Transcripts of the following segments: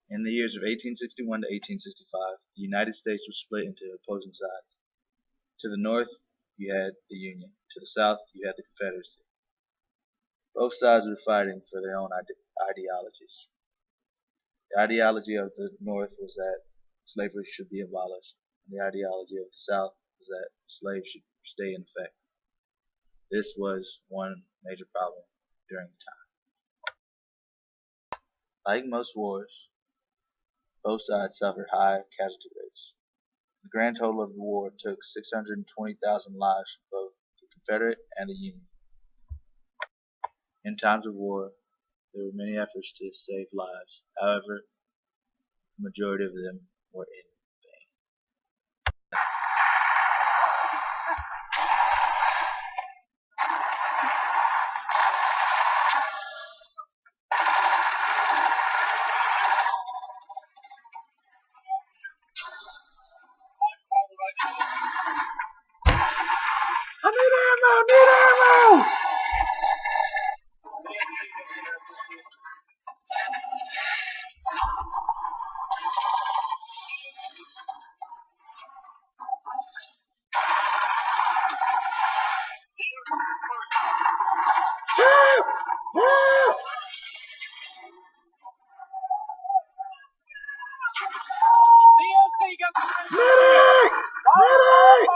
In the years of 1861 to 1865, the United States was split into opposing sides. To the north, you had the Union. To the south, you had the Confederacy. Both sides were fighting for their own ideologies. The ideology of the North was that slavery should be abolished, and the ideology of the South was that slaves should stay in effect. This was one major problem during the time. Like most wars, both sides suffered high casualty rates. The grand total of the war took 620,000 lives from both the Confederate and the Union. In times of war, there were many efforts to save lives. However, the majority of them were in vain. I need ammo! Need ammo! Help! Help! Medic! Medic!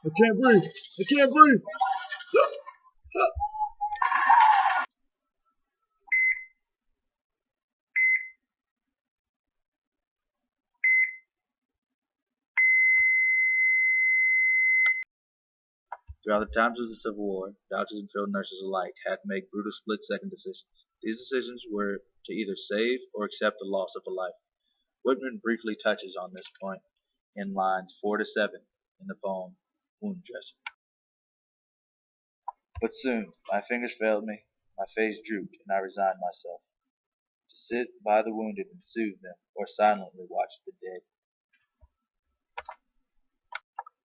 I can't breathe. I can't breathe. Throughout the times of the Civil War, doctors and field nurses alike had to make brutal split-second decisions. These decisions were to either save or accept the loss of a life. Whtiman briefly touches on this point in lines 4 to 7 in the poem Wound Dresser. But soon my fingers failed me, my face drooped, and I resigned myself to sit by the wounded and soothe them, or silently watch the dead.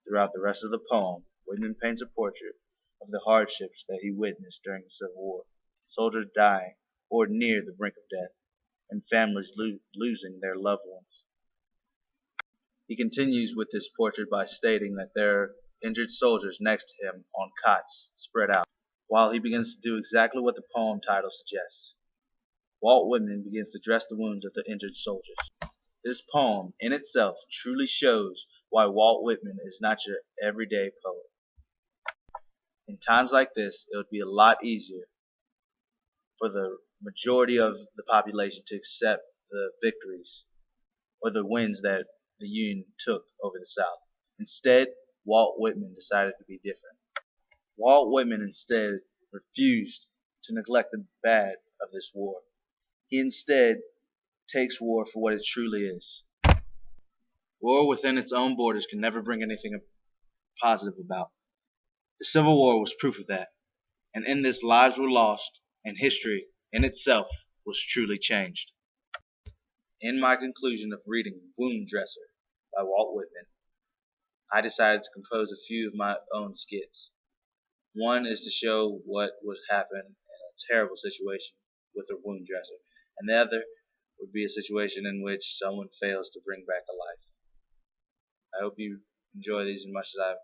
Throughout the rest of the poem, Whtiman paints a portrait of the hardships that he witnessed during the Civil War, soldiers dying or near the brink of death, and families losing their loved ones. He continues with this portrait by stating that there are injured soldiers next to him on cots spread out, while he begins to do exactly what the poem title suggests. Walt Whitman begins to dress the wounds of the injured soldiers. This poem in itself truly shows why Walt Whitman is not your everyday poet. In times like this, it would be a lot easier for the majority of the population to accept the victories or the wins that the Union took over the South. Instead, Walt Whitman decided to be different. Walt Whitman instead refused to neglect the bad of this war. He instead takes war for what it truly is. War within its own borders can never bring anything positive about. The Civil War was proof of that, and in this lives were lost, and history in itself was truly changed. In my conclusion of reading Wound Dresser by Walt Whitman, I decided to compose a few of my own skits. One is to show what would happen in a terrible situation with a wound dresser, and the other would be a situation in which someone fails to bring back a life. I hope you enjoy these as much as I've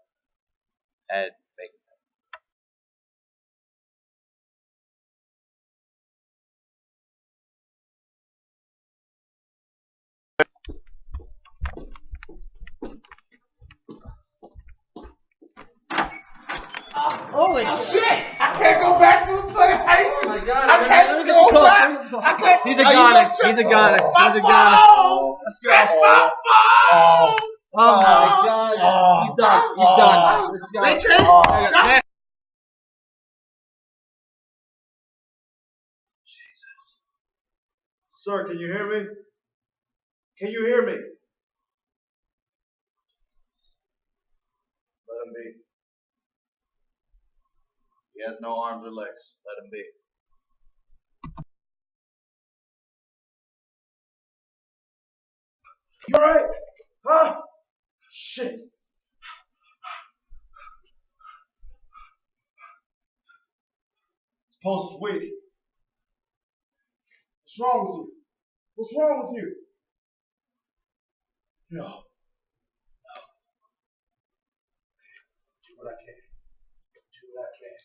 had making them. Holy shit! I can't go back to the place. Oh my god, I can't go back. I can't. He's a goner. He's a goner. He's a goner. Let's go. My balls. Oh my god. He's done. He's done. Let's go. They can't. Man. Sir, can you hear me? Can you hear me? Let him be. He has no arms or legs. Let him be. You alright? Huh? Shit. This pulse is weak. What's wrong with you? What's wrong with you? No. Do what I can. Do what I can.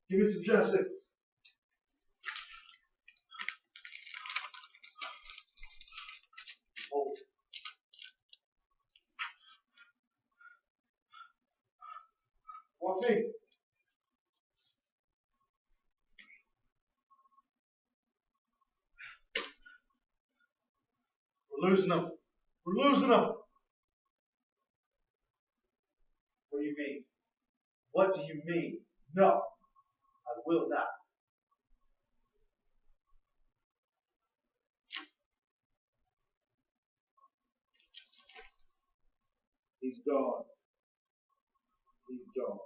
Give me some chapstick. Hold it. What's he? We're losing them. We're losing them. What do you mean? What do you mean? No, I will not. He's gone. He's gone.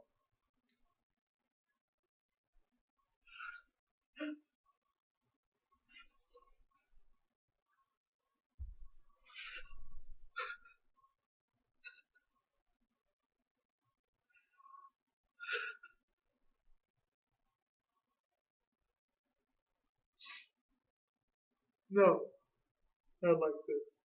No, not like this.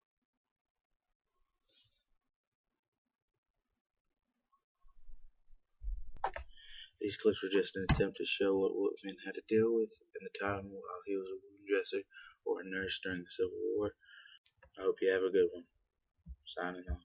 These clips were just an attempt to show what Whtiman had to deal with in the time while he was a wound dresser or a nurse during the Civil War. I hope you have a good one. Signing off.